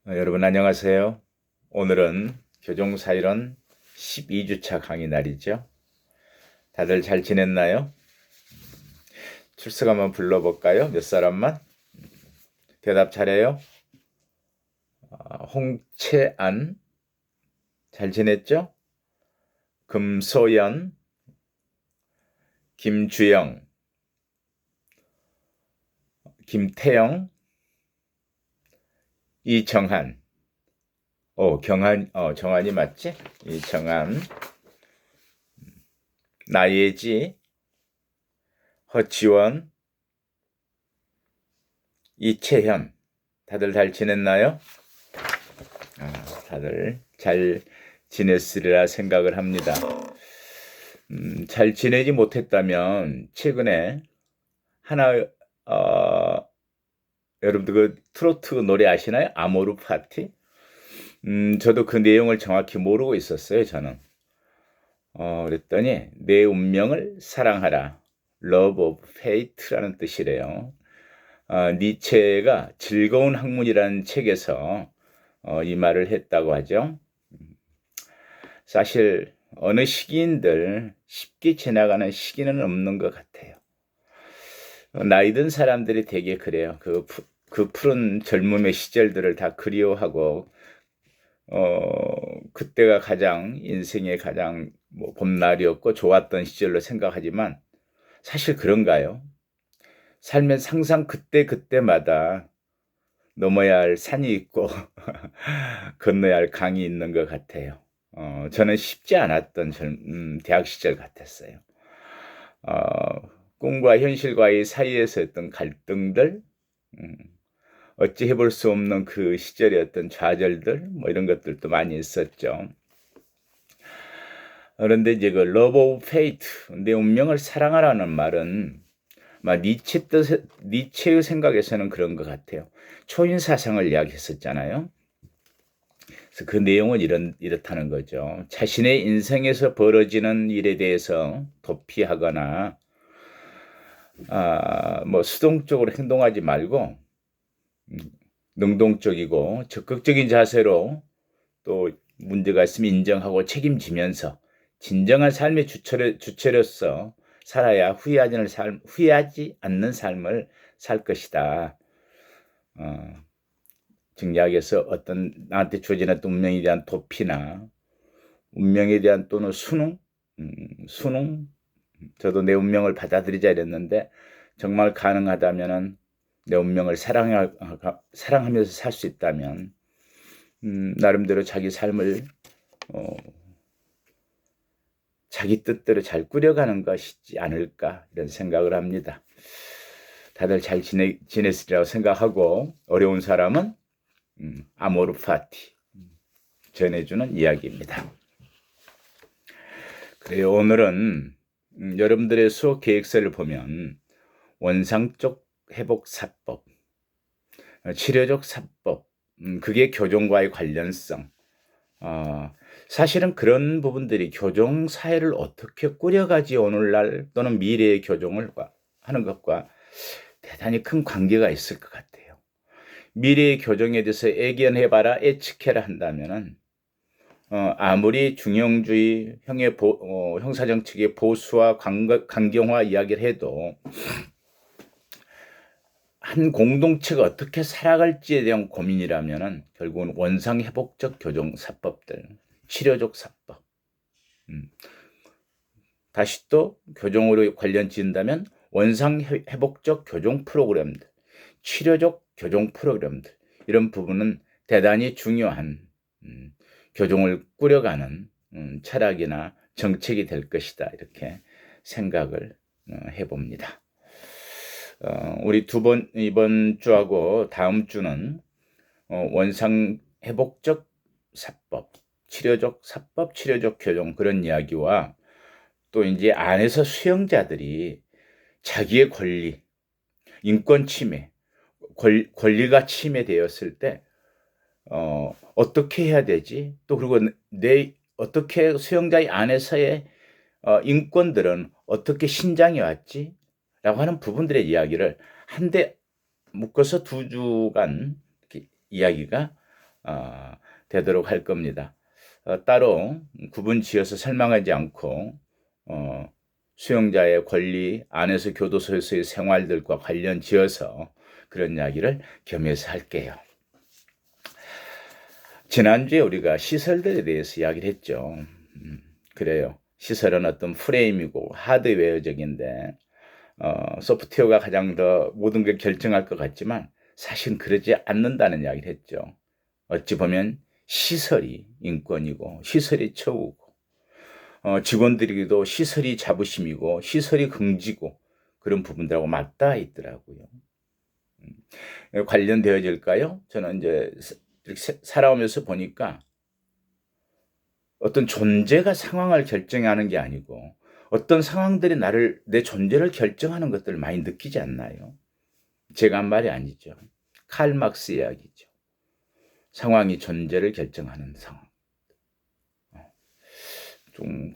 여러분 안녕하세요. 오늘은 교종사이론 12주차 강의 날이죠. 다들 잘 지냈나요? 출석 한번 불러볼까요? 몇 사람만? 대답 잘해요? 홍채안 잘 지냈죠? 금소연, 김주영, 김태영, 이정한. 정한이 맞지? 이정한, 나예지, 허지원, 이채현. 다들 잘 지냈나요? 다들 잘 지냈으리라 생각을 합니다. 잘 지내지 못했다면 최근에 하나 여러분들 그 트로트 노래 아시나요? 아모르 파티? 저도 그 내용을 정확히 모르고 있었어요, 저는. 그랬더니 내 운명을 사랑하라. Love of Fate라는 뜻이래요. 니체가 즐거운 학문이라는 책에서 이 말을 했다고 하죠. 사실 어느 시기인들 쉽게 지나가는 시기는 없는 것 같아요. 나이 든 사람들이 되게 그래요. 그 푸른 젊음의 시절들을 다 그리워하고 그때가 가장 인생의 가장 봄날이었고 좋았던 시절로 생각하지만 사실 그런가요? 삶엔 항상 그때마다 넘어야 할 산이 있고 건너야 할 강이 있는 것 같아요. 저는 쉽지 않았던 대학 시절 같았어요. 꿈과 현실과의 사이에서 어떤 갈등들, 어찌 해볼 수 없는 그 시절의 어떤 좌절들, 이런 것들도 많이 있었죠. 그런데 이제 그 Love of Fate, 내 운명을 사랑하라는 말은 니체의 생각에서는 그런 것 같아요. 초인 사상을 이야기했었잖아요. 그래서 그 내용은 이렇다는 거죠. 자신의 인생에서 벌어지는 일에 대해서 도피하거나 수동적으로 행동하지 말고 능동적이고 적극적인 자세로 또 문제가 있으면 인정하고 책임지면서 진정한 삶의 주체로서 살아야 후회하지 않는 삶을 살 것이다. 정리하기위해서 어떤 나한테 주어진 어떤 운명에 대한 도피나 운명에 대한 또는 수능, 저도 내 운명을 받아들이자 이랬는데 정말 가능하다면은 내 운명을 사랑하면서 살 수 있다면 나름대로 자기 삶을 자기 뜻대로 잘 꾸려가는 것이지 않을까 이런 생각을 합니다. 다들 잘 지냈으리라고 생각하고 어려운 사람은 아모르 파티 전해주는 이야기입니다. 그래요. 오늘은 여러분들의 수업 계획서를 보면 원상적 회복 사법, 치료적 사법, 그게 교종과의 관련성. 사실은 그런 부분들이 교종 사회를 어떻게 꾸려가지 오늘날 또는 미래의 교종을 하는 것과 대단히 큰 관계가 있을 것 같아요. 미래의 교종에 대해서 애견해봐라, 예측해라 한다면은 아무리 중형주의 형사정책의 보수와 강경화 이야기를 해도 한 공동체가 어떻게 살아갈지에 대한 고민이라면은 결국은 원상회복적 교종사법들, 치료적 사법, 다시 또 교종으로 관련 지은다면 원상회복적 교종 프로그램들, 치료적 교종 프로그램들, 이런 부분은 대단히 중요한 교종을 꾸려가는 철학이나 정책이 될 것이다 이렇게 생각을 해봅니다. 우리 이번 주하고 다음 주는 원상회복적 사법, 치료적 사법, 치료적 교종 그런 이야기와 또 이제 안에서 수용자들이 자기의 권리, 인권 침해, 권리가 침해되었을 때 어떻게 해야 되지? 또 그리고 어떻게 수용자의 안에서의 인권들은 어떻게 신장해 왔지? 라고 하는 부분들의 이야기를 한데 묶어서 2주간 이야기가 되도록 할 겁니다. 따로 구분 지어서 설명하지 않고 수용자의 권리 안에서 교도소에서의 생활들과 관련 지어서 그런 이야기를 겸해서 할게요. 지난주에 우리가 시설들에 대해서 이야기를 했죠. 그래요. 시설은 어떤 프레임이고 하드웨어적인데 소프트웨어가 가장 더 모든 걸 결정할 것 같지만 사실은 그러지 않는다는 이야기를 했죠. 어찌 보면 시설이 인권이고 시설이 처우고 직원들에게도 시설이 자부심이고 시설이 긍지고 그런 부분들하고 맞닿아 있더라고요. 관련되어질까요? 저는 이제 이렇게 살아오면서 보니까 어떤 존재가 상황을 결정하는 게 아니고 어떤 상황들이 내 존재를 결정하는 것들을 많이 느끼지 않나요? 제가 한 말이 아니죠. 칼 막스 이야기죠. 상황이 존재를 결정하는 상황. 좀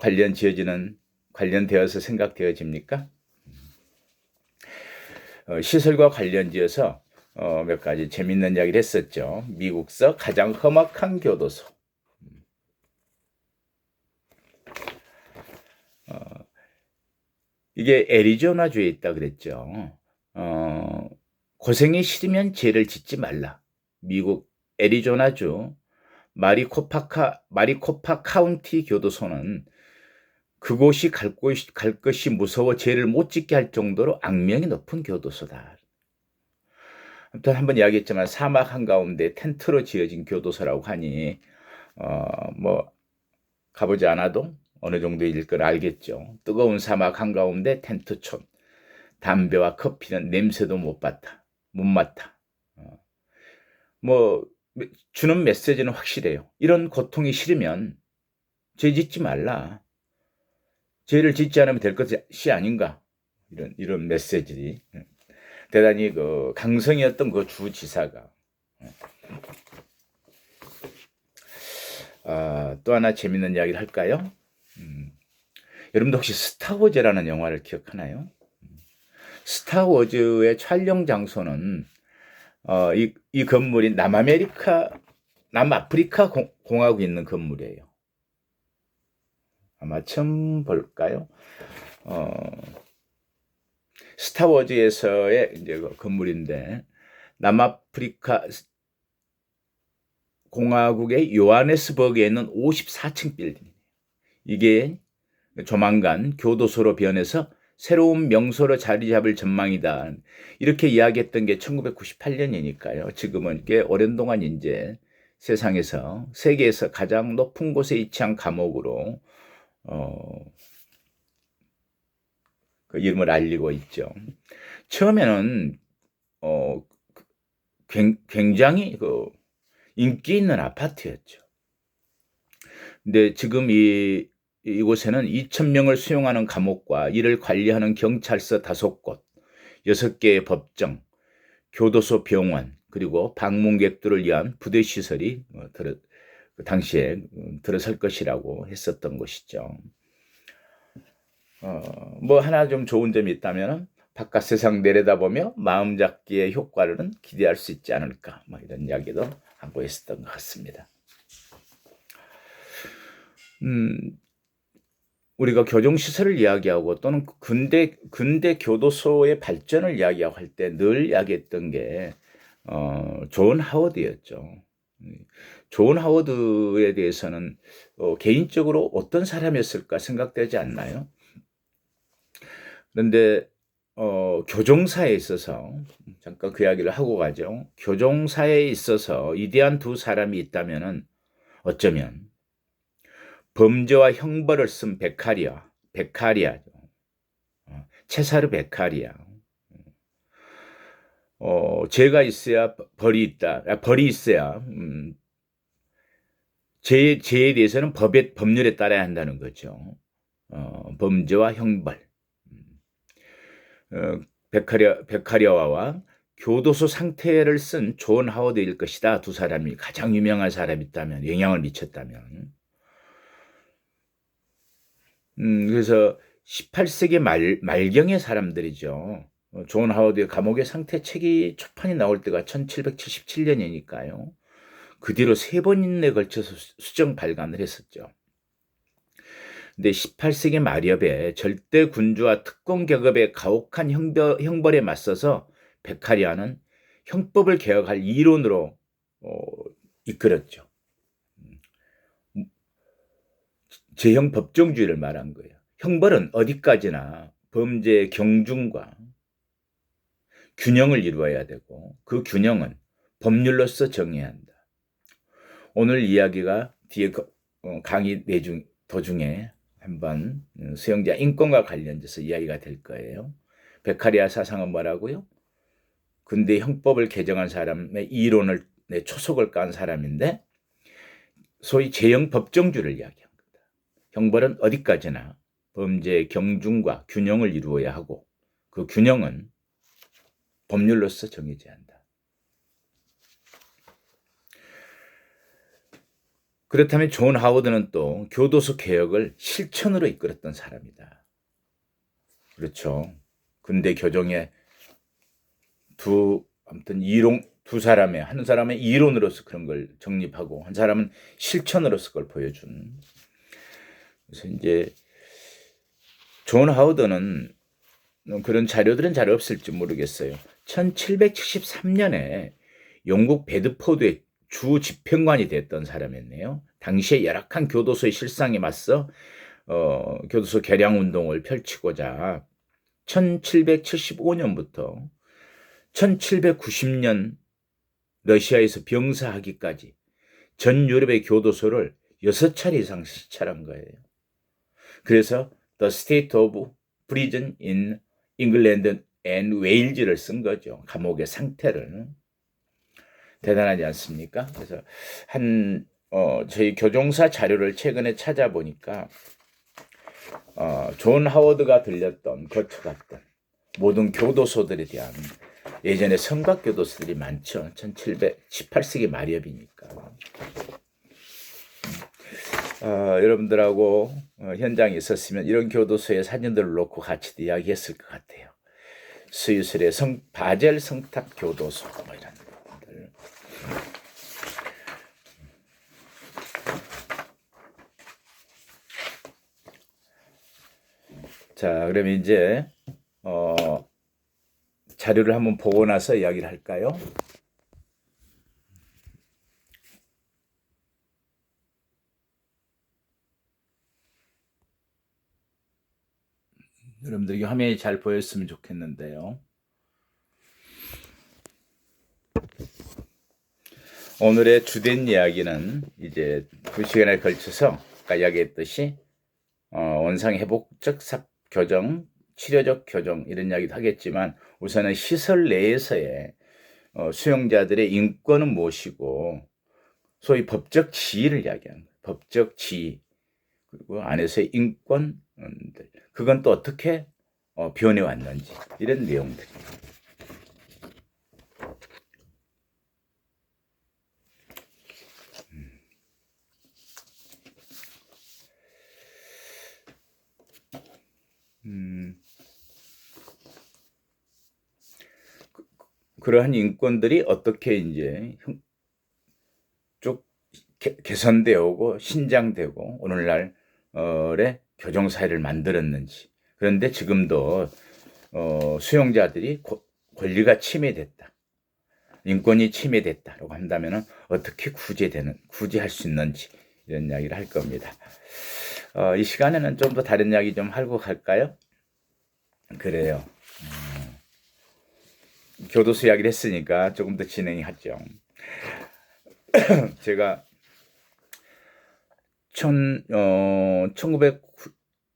관련되어서 생각되어집니까? 시설과 관련지어서 몇 가지 재밌는 이야기를 했었죠. 미국서 가장 험악한 교도소. 이게 애리조나주에 있다 그랬죠. 고생이 싫으면 죄를 짓지 말라. 미국 애리조나주 마리코파 카운티 교도소는 그곳이 갈 것이 무서워 죄를 못 짓게 할 정도로 악명이 높은 교도소다. 아무튼 한번 이야기했지만 사막 한가운데 텐트로 지어진 교도소라고 하니 뭐 가보지 않아도 어느 정도일 걸 알겠죠. 뜨거운 사막 한가운데 텐트촌, 담배와 커피는 냄새도 못 맡아. 뭐 주는 메시지는 확실해요. 이런 고통이 싫으면 죄 짓지 말라. 죄를 짓지 않으면 될 것이 아닌가. 이런 메시지. 대단히 그 강성이었던 그 주지사가. 또 하나 재밌는 이야기를 할까요? 여러분도 혹시 스타워즈라는 영화를 기억하나요? 스타워즈의 촬영 장소는 이 건물이 남아프리카 공화국에 있는 건물이에요. 아마 처음 볼까요? 스타워즈에서의 이제 그 건물인데 남아프리카 공화국의 요하네스버그에 있는 54층 빌딩. 이게 조만간 교도소로 변해서 새로운 명소로 자리 잡을 전망이다. 이렇게 이야기했던 게 1998년이니까요. 지금은 꽤 오랜 동안 이제 세계에서 가장 높은 곳에 위치한 감옥으로 그 이름을 알리고 있죠. 처음에는 굉장히 그 인기 있는 아파트였죠. 근데 지금 이곳에는 2,000명을 수용하는 감옥과 이를 관리하는 경찰서 5곳, 6개의 법정, 교도소, 병원, 그리고 방문객들을 위한 부대 시설이 당시에 들어설 것이라고 했었던 것이죠. 뭐 하나 좀 좋은 점이 있다면 바깥 세상 내려다보며 마음 잡기의 효과를 기대할 수 있지 않을까, 뭐 이런 이야기도 하고 있었던 것 같습니다. 우리가 교정시설을 이야기하고 또는 근대 교도소의 발전을 이야기하고 할 때 늘 이야기했던 게 존 하워드였죠. 존 하워드에 대해서는 개인적으로 어떤 사람이었을까 생각되지 않나요? 그런데 교정사에 있어서 잠깐 그 이야기를 하고 가죠. 교정사에 있어서 위대한 두 사람이 있다면은 어쩌면 범죄와 형벌을 쓴 베카리아죠. 체사르 베카리아. 죄가 있어야 벌이 있다. 벌이 있어야 죄에 대해서는 법률에 따라야 한다는 거죠. 범죄와 형벌. 베카리아와 교도소 상태를 쓴 존 하워드일 것이다. 두 사람이 가장 유명한 사람이 있다면, 영향을 미쳤다면. 그래서 18세기 말경의 사람들이죠. 존 하워드의 감옥의 상태 책이 초판이 나올 때가 1777년이니까요. 그 뒤로 3번에 걸쳐서 수정 발간을 했었죠. 근데 18세기 말엽에 절대 군주와 특권 계급의 가혹한 형벌에 맞서서 베카리아는 형법을 개혁할 이론으로 이끌었죠. 제형 법정주의를 말한 거예요. 형벌은 어디까지나 범죄의 경중과 균형을 이루어야 되고 그 균형은 법률로서 정해야 한다. 오늘 이야기가 뒤에 강의 도중에 한번 수용자 인권과 관련돼서 이야기가 될 거예요. 베카리아 사상은 뭐라고요? 근대 형법을 개정한 사람의 이론을 초석을 깐 사람인데 소위 제형 법정주의를 이야기합니다. 형벌은 어디까지나 범죄의 경중과 균형을 이루어야 하고 그 균형은 법률로서 정해져야 한다. 그렇다면 존 하워드는 또 교도소 개혁을 실천으로 이끌었던 사람이다. 그렇죠. 근대 교정의 두 사람의 한 사람의 이론으로서 그런 걸 정립하고 한 사람은 실천으로서 그걸 보여준. 그래서 이제 존 하워드는 그런 자료들은 잘 없을지 모르겠어요. 1773년에 영국 베드포드의 주 집행관이 됐던 사람이었네요. 당시에 열악한 교도소의 실상에 맞서 교도소 개량 운동을 펼치고자 1775년부터 1790년 러시아에서 병사하기까지 전 유럽의 교도소를 6차례 이상 시찰한 거예요. 그래서 The State of Prison in England and Wales를 쓴 거죠. 감옥의 상태를. 대단하지 않습니까? 그래서 저희 교정사 자료를 최근에 찾아보니까 존 하워드가 들렸던 거쳐갔던 모든 교도소들에 대한 예전에 성곽교도소들이 많죠. 18세기 말엽이니까. 여러분들하고 현장에 있었으면 이런 교도소의 사진들을 놓고 같이 이야기했을 것 같아요. 스위스의 바젤 성탁 교도소 뭐 이런 것들. 자, 그럼 이제 자료를 한번 보고 나서 이야기를 할까요? 여러분들에게 화면이 잘 보였으면 좋겠는데요. 오늘의 주된 이야기는 이제 2시간에 걸쳐서 아까 이야기했듯이 원상회복적 교정, 치료적 교정 이런 이야기도 하겠지만 우선은 시설 내에서의 수용자들의 인권은 무엇이고 소위 법적 지위를 이야기하는 거예요. 법적 지위 그리고 안에서의 인권들 그건 또 어떻게 변해왔는지 이런 내용들입니다. 그러한 인권들이 어떻게 이제 쭉 개선되어 오고 신장되고 오늘날의 교정 사회를 만들었는지. 그런데 지금도 수용자들이 권리가 침해됐다, 인권이 침해됐다라고 한다면 어떻게 구제할 수 있는지 이런 이야기를 할 겁니다. 이 시간에는 좀 더 다른 이야기 좀 하고 갈까요? 그래요. 교도소 이야기를 했으니까 조금 더 진행하죠. 제가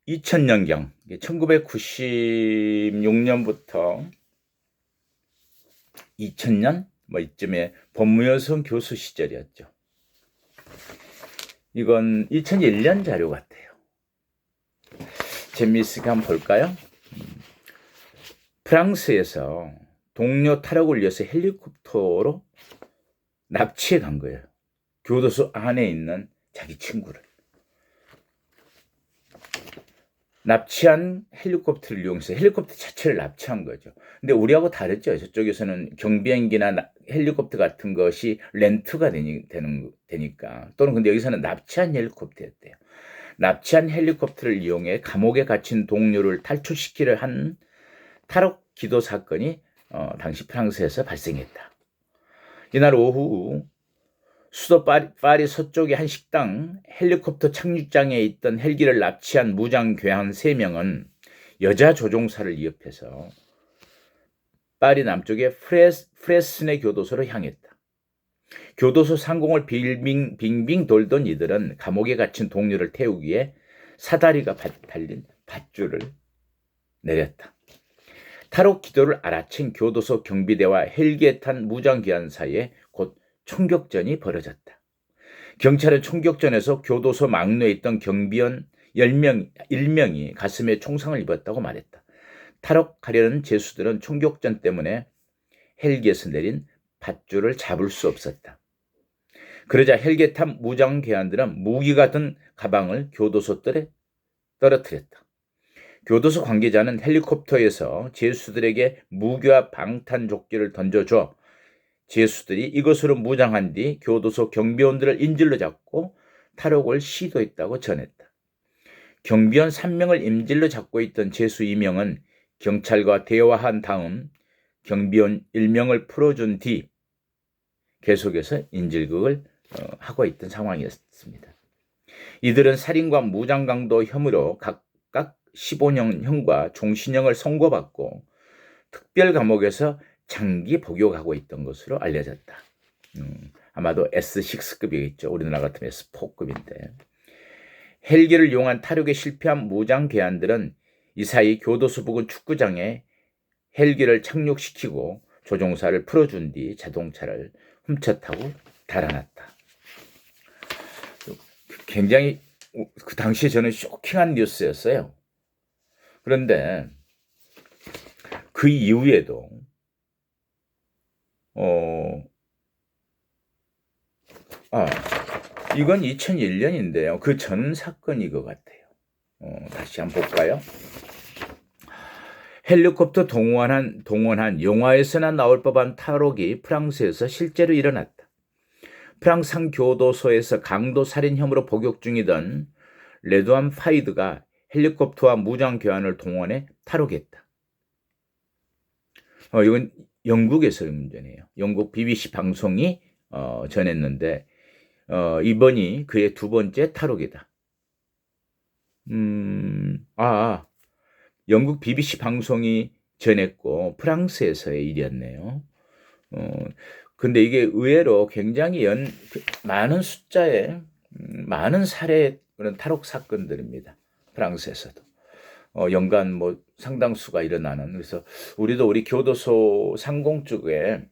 2000년경 1996년부터 2000년 뭐 이쯤에 법무여성 교수 시절이었죠. 이건 2001년 자료 같아요. 재미있으니까 한번 볼까요? 프랑스에서 동료 탈옥을 위해서 헬리콥터로 납치해 간 거예요. 교도소 안에 있는 자기 친구를. 납치한 헬리콥터를 이용해서 헬리콥터 자체를 납치한 거죠. 근데 우리하고 다르죠. 저쪽에서는 경비행기나 헬리콥터 같은 것이 렌트가 되니까 또는 근데 여기서는 납치한 헬리콥터였대요. 납치한 헬리콥터를 이용해 감옥에 갇힌 동료를 탈출시키려 한 탈옥 기도 사건이 당시 프랑스에서 발생했다. 이날 오후 수도 파리 서쪽의 한 식당 헬리콥터 착륙장에 있던 헬기를 납치한 무장 괴한 3명은 여자 조종사를 위협해서 파리 남쪽의 프레스네 교도소로 향했다. 교도소 상공을 빙빙 돌던 이들은 감옥에 갇힌 동료를 태우기 위해 사다리가 달린 밧줄을 내렸다. 탈옥 기도를 알아챈 교도소 경비대와 헬기에 탄 무장기한 사이에 곧 총격전이 벌어졌다. 경찰은 총격전에서 교도소 막내에 있던 경비원 1명이 가슴에 총상을 입었다고 말했다. 탈옥하려는 죄수들은 총격전 때문에 헬기에서 내린 밧줄을 잡을 수 없었다. 그러자 헬기에 탄 무장괴한들은 무기가 든 가방을 교도소 뜰에 떨어뜨렸다. 교도소 관계자는 헬리콥터에서 죄수들에게 무기와 방탄조끼를 던져줘 죄수들이 이것으로 무장한 뒤 교도소 경비원들을 인질로 잡고 탈옥을 시도했다고 전했다. 경비원 3명을 인질로 잡고 있던 죄수 2명은 경찰과 대화한 다음 경비원 1명을 풀어준 뒤 계속해서 인질극을 하고 있던 상황이었습니다. 이들은 살인과 무장강도 혐의로 각각 15년형과 종신형을 선고받고 특별 감옥에서 장기 복역하고 있던 것으로 알려졌다. 아마도 S6급이겠죠. 우리나라 같으면 S4급인데. 헬기를 이용한 탈옥에 실패한 무장괴한들은 이 사이 교도소 부근 축구장에 헬기를 착륙시키고 조종사를 풀어준 뒤 자동차를 훔쳐타고 달아났다. 굉장히 그 당시에 저는 쇼킹한 뉴스였어요. 그런데 그 이후에도 이건 2001년인데요. 그 전 사건인 것 같아요. 다시 한번 볼까요? 헬리콥터 동원한 영화에서나 나올 법한 탈옥이 프랑스에서 실제로 일어났다. 프랑스 한 교도소에서 강도 살인 혐의로 복역 중이던 레두안 파이드가 헬리콥터와 무장 교환을 동원해 탈옥했다. 이건 영국에서의 문제네요. 영국 BBC 방송이 전했는데 이번이 그의 2번째 탈옥이다. 영국 BBC 방송이 전했고 프랑스에서의 일이었네요. 근데 이게 의외로 굉장히 많은 숫자의 많은 사례의 그런 탈옥 사건들입니다. 프랑스에서도. 연간 뭐 상당수가 일어나는. 그래서 우리 교도소 상공 쪽에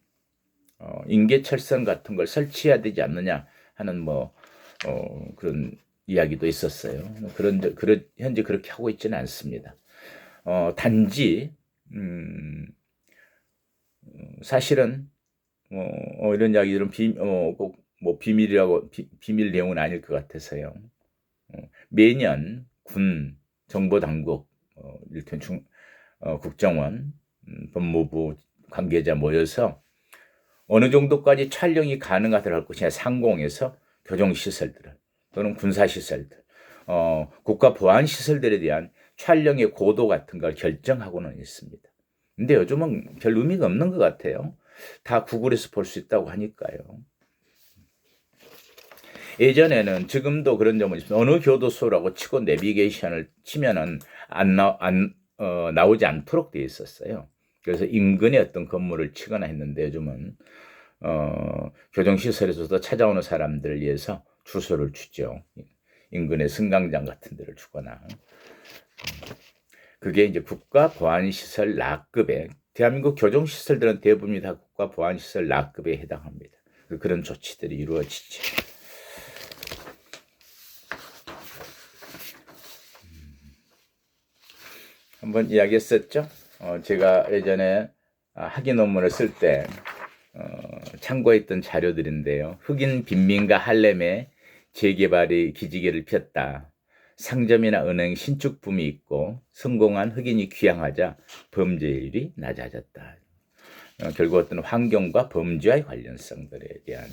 인계철선 같은 걸 설치해야 되지 않느냐 하는 그런 이야기도 있었어요. 현재 그렇게 하고 있지는 않습니다. 단지 사실은 이런 이야기들은 꼭 비밀이라고 비밀 내용은 아닐 것 같아서요. 매년 군 정보당국 이렇게 국정원 법무부 관계자 모여서 어느 정도까지 촬영이 가능하더라 할 것이냐 상공에서 교정시설들 또는 군사시설들 국가보안시설들에 대한 촬영의 고도 같은 걸 결정하고는 있습니다. 근데 요즘은 별 의미가 없는 것 같아요. 다 구글에서 볼 수 있다고 하니까요. 예전에는 지금도 그런 점은 있습니다. 어느 교도소라고 치고 내비게이션을 치면은 나오지 않도록 되어 있었어요. 그래서 인근의 어떤 건물을 치거나 했는데 요즘은 교정시설에서도 찾아오는 사람들을 위해서 주소를 주죠. 인근의 승강장 같은 데를 주거나. 그게 이제 국가보안시설 락급에 대한민국 교정시설들은 대부분이 다 국가보안시설 락급에 해당합니다. 그런 조치들이 이루어지죠. 한번 이야기했었죠. 제가 예전에 학위 논문을 쓸 때 참고했던 자료들인데요. 흑인 빈민가 할렘의 재개발이 기지개를 폈다. 상점이나 은행 신축 붐이 있고 성공한 흑인이 귀향하자 범죄율이 낮아졌다. 결국 어떤 환경과 범죄와의 관련성들에 대한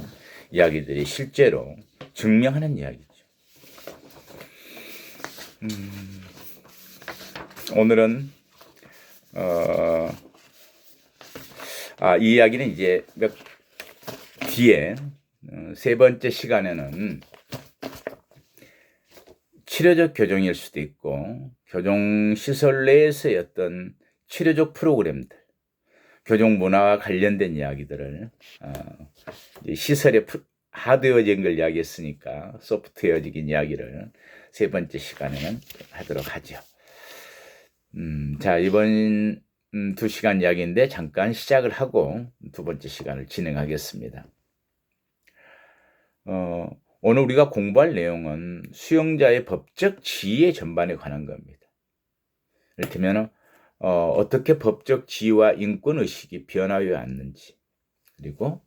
이야기들이 실제로 증명하는 이야기죠. 오늘은 이 이야기는 이제 뒤에 세 번째 시간에는 치료적 교정일 수도 있고 교정시설 내에서의 어떤 치료적 프로그램들, 교정 문화와 관련된 이야기들을 시설에 하드웨어적인 걸 이야기했으니까 소프트웨어적인 이야기를 세 번째 시간에는 하도록 하죠. 자, 이번 2시간 이야기인데 잠깐 시작을 하고 두 번째 시간을 진행하겠습니다. 오늘 우리가 공부할 내용은 수용자의 법적 지위 전반에 관한 겁니다. 이를테면 어떻게 법적 지위와 인권의식이 변화해 왔는지, 그리고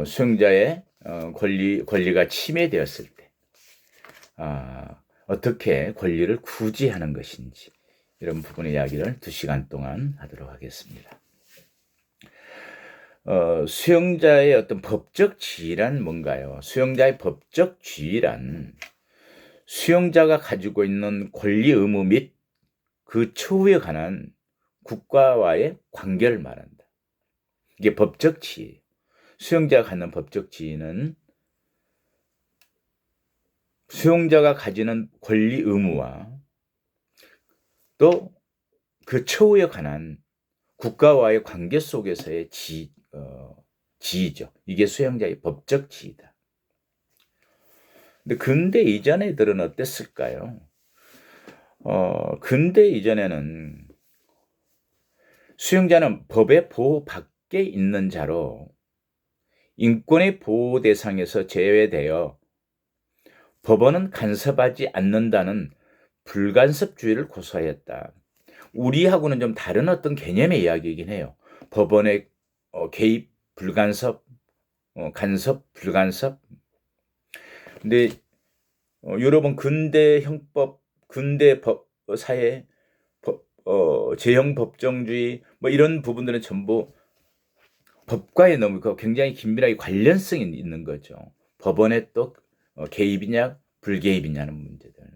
수용자의 권리가 침해되었을 때 어떻게 권리를 구제하는 것인지, 이런 부분의 이야기를 2시간 동안 하도록 하겠습니다. 수용자의 어떤 법적 지위란 뭔가요? 수용자의 법적 지위란 수용자가 가지고 있는 권리 의무 및 그 처우에 관한 국가와의 관계를 말한다. 이게 법적 지위. 수용자가 갖는 법적 지위는 수용자가 가지는 권리 의무와 또 그 처우에 관한 국가와의 관계 속에서의 지위죠. 이게 수용자의 법적 지위다. 근데 근대 이전 애들은 어땠을까요? 근대 이전에는 수용자는 법의 보호 밖에 있는 자로 인권의 보호 대상에서 제외되어 법원은 간섭하지 않는다는 불간섭주의를 고수하였다. 우리하고는 좀 다른 어떤 개념의 이야기이긴 해요. 법원의 개입, 불간섭, 간섭, 불간섭. 근데 유럽은 근대 형법, 근대 법 사회, 제형 법정주의 이런 부분들은 전부 법과의 너무 굉장히 긴밀하게 관련성이 있는 거죠. 법원의 또 개입이냐 불개입이냐는 문제들.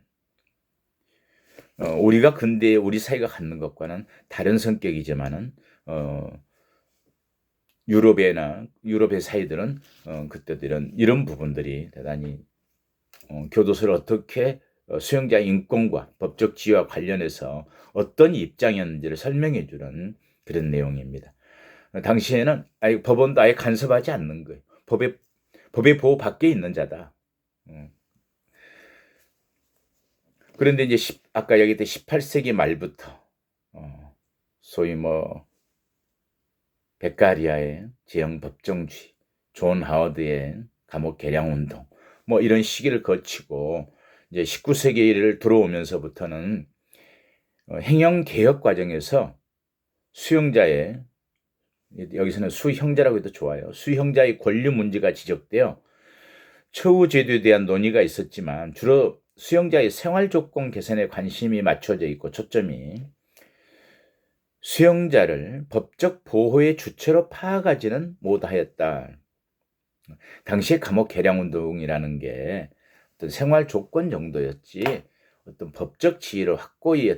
우리가 근대 우리 사회가 갖는 것과는 다른 성격이지만은 유럽의 사회들은 그때들은 이런 부분들이 대단히 교도소를 어떻게 수용자 인권과 법적 지위와 관련해서 어떤 입장이었는지를 설명해 주는 그런 내용입니다. 당시에는 법원도 아예 간섭하지 않는 거예요. 법의 보호 밖에 있는 자다. 그런데 이제 아까 얘기했던 18세기 말부터 소위 베카리아의 제형 법정주의, 존 하워드의 감옥 개량 운동, 이런 시기를 거치고 이제 19세기를 들어오면서부터는 행정 개혁 과정에서 수용자의, 여기서는 수형자라고 해도 좋아요. 수형자의 권리 문제가 지적되어 처우 제도에 대한 논의가 있었지만 주로 수용자의 생활 조건 개선에 관심이 맞춰져 있고 초점이 수용자를 법적 보호의 주체로 파악하지는 못하였다. 당시의 감옥 개량 운동이라는 게 어떤 생활 조건 정도였지 어떤 법적 지위를 확고히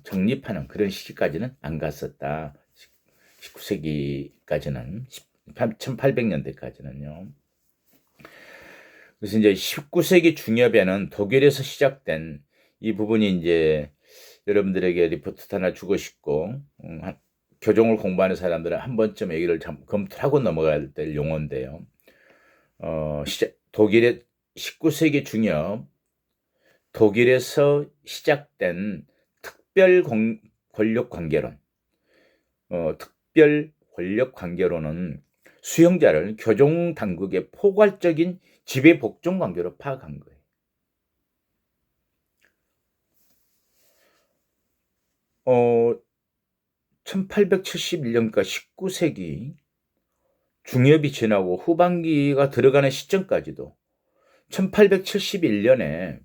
정립하는 그런 시기까지는 안 갔었다. 19세기까지는 1800년대까지는요. 그래서 이제 19세기 중엽에는 독일에서 시작된 이 부분이 이제 여러분들에게 리포트 하나 주고 싶고 교정을 공부하는 사람들은 한 번쯤 얘기를 검토하고 넘어가야 될 용어인데요. 독일의 19세기 중엽 독일에서 시작된 특별 권력 관계론. 특별 권력 관계론은 수용자를 교정 당국의 포괄적인 지배 복종 관계로 파악한 거예요. 1871년과 19세기 중엽이 지나고 후반기가 들어가는 시점까지도 1871년에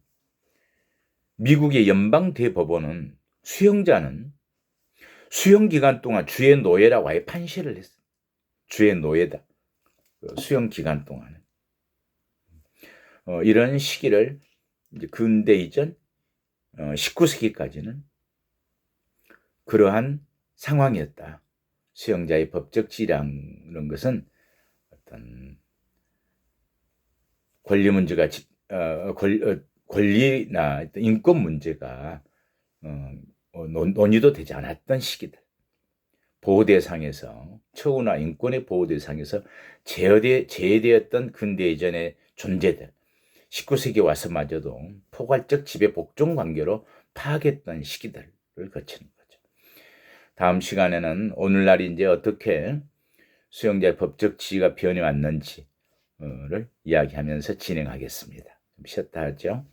미국의 연방 대법원은 수용자는 수용 기간 동안 주의 노예라고 아예 판시를 했어요. 주의 노예다. 수용 기간 동안은. 이런 시기를 이제 근대 이전 19세기까지는 그러한 상황이었다. 수용자의 법적 지위라는 것은 어떤 권리 문제가 권리나 인권 문제가 논의도 되지 않았던 시기들. 보호 대상에서 처우나 인권의 보호 대상에서 제외되었던 근대 이전의 존재들. 19세기 와서마저도 포괄적 지배 복종 관계로 파악했던 시기들을 거치는 거죠. 다음 시간에는 오늘날 이제 어떻게 수용자의 법적 지위가 변해왔는지를 이야기하면서 진행하겠습니다. 쉬었다 하죠.